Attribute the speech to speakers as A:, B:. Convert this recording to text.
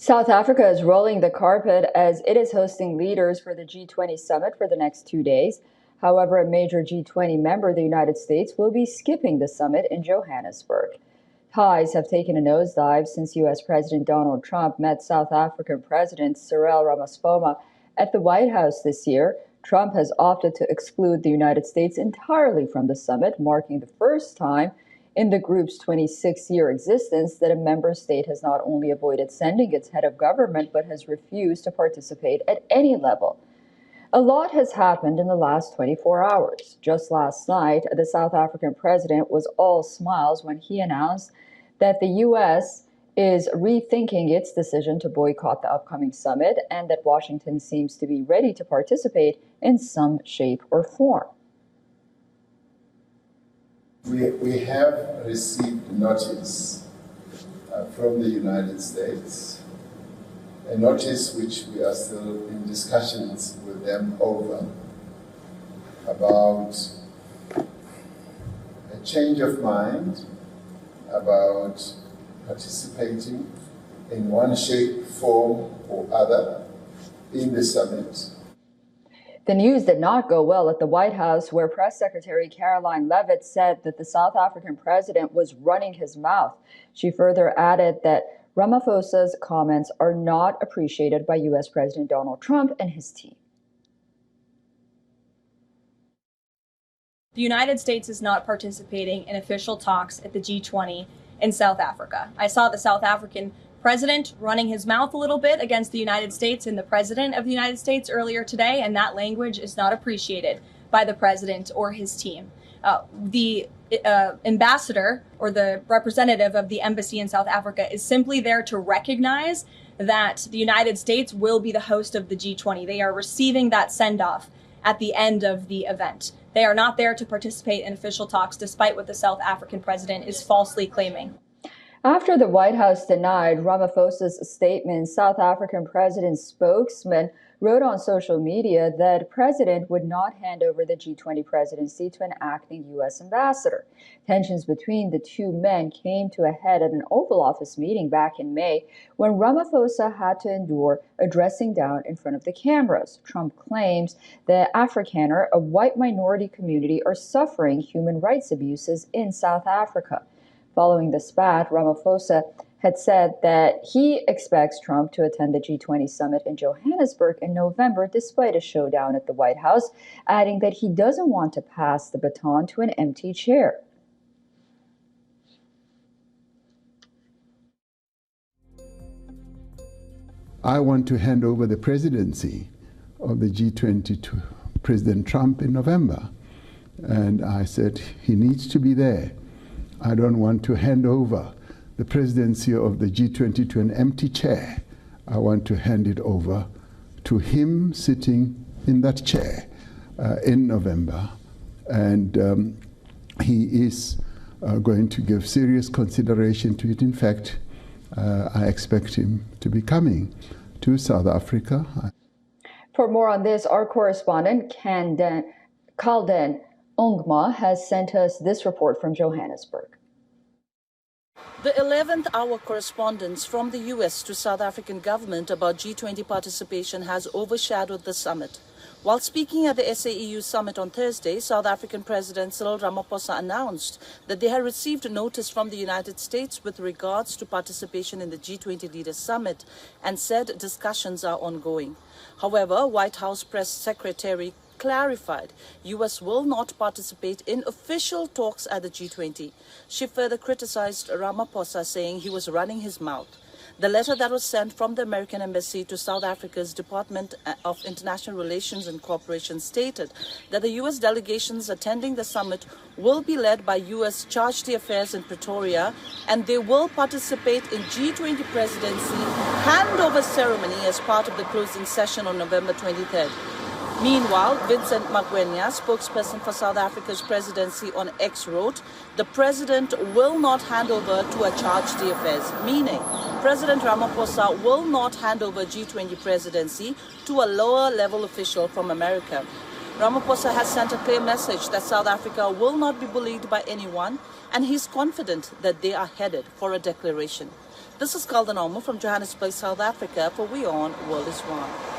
A: South Africa is rolling the carpet as it is hosting leaders for the G20 Summit for the next 2 days. However, a major G20 member, the United States, will be skipping the summit in Johannesburg. Ties have taken a nosedive since U.S. President Donald Trump met South African President Cyril Ramaphosa at the White House this year. Trump has opted to exclude the United States entirely from the summit, marking the first time in the group's 26-year existence that a member state has not only avoided sending its head of government, but has refused to participate at any level. A lot has happened in the last 24 hours. Just last night, the South African president was all smiles when he announced that the U.S. is rethinking its decision to boycott the upcoming summit and that Washington seems to be ready to participate in some shape or form.
B: We have received notice from the United States, a notice which we are still in discussions with them over, about a change of mind about participating in one shape, form, or other in the summit.
A: The news did not go well at the White House, where Press Secretary Caroline Leavitt said that the South African president was running his mouth. She further added that Ramaphosa's comments are not appreciated by U.S. President Donald Trump and his team.
C: The United States is not participating in official talks at the G20 in South Africa. I saw the South African president running his mouth a little bit against the United States and the president of the United States earlier today, and that language is not appreciated by the president or his team. The ambassador or the representative of the embassy in South Africa is simply there to recognize that the United States will be the host of the G20. They are receiving that send-off at the end of the event. They are not there to participate in official talks, despite what the South African president is falsely claiming.
A: After the White House denied Ramaphosa's statement, South African president's spokesman wrote on social media that the president would not hand over the G20 presidency to an acting U.S. ambassador. Tensions between the two men came to a head at an Oval Office meeting back in May, when Ramaphosa had to endure a dressing down in front of the cameras. Trump claims that Afrikaner, a white minority community, are suffering human rights abuses in South Africa. Following the spat, Ramaphosa had said that he expects Trump to attend the G20 summit in Johannesburg in November, despite a showdown at the White House, adding that he doesn't want to pass the baton to an empty chair.
D: I want to hand over the presidency of the G20 to President Trump in November. And I said he needs to be there. I don't want to hand over the presidency of the G20 to an empty chair. I want to hand it over to him sitting in that chair in November. And he is going to give serious consideration to it. In fact, I expect him to be coming to South Africa.
A: For more on this, our correspondent, Kalden Ongma, has sent us this report from Johannesburg.
E: The 11th hour correspondence from the U.S. to South African government about G20 participation has overshadowed the summit. While speaking at the SAEU summit on Thursday, South African President Cyril Ramaphosa announced that they had received a notice from the United States with regards to participation in the G20 Leaders Summit and said discussions are ongoing. However, White House Press Secretary clarified U.S. will not participate in official talks at the G20. She further criticized Ramaphosa, saying he was running his mouth. The letter that was sent from the American Embassy to South Africa's Department of International Relations and Cooperation stated that the U.S. delegations attending the summit will be led by U.S. Charge d'Affaires in Pretoria, and they will participate in G20 presidency handover ceremony as part of the closing session on November 23rd. Meanwhile, Vincent Magwenya, spokesperson for South Africa's presidency on X, wrote, "The president will not hand over to a charge d'affaires," meaning President Ramaphosa will not hand over G20 presidency to a lower-level official from America. Ramaphosa has sent a clear message that South Africa will not be bullied by anyone, and he's confident that they are headed for a declaration. This is Kaldan Omo from Johannesburg, South Africa for WION World is One.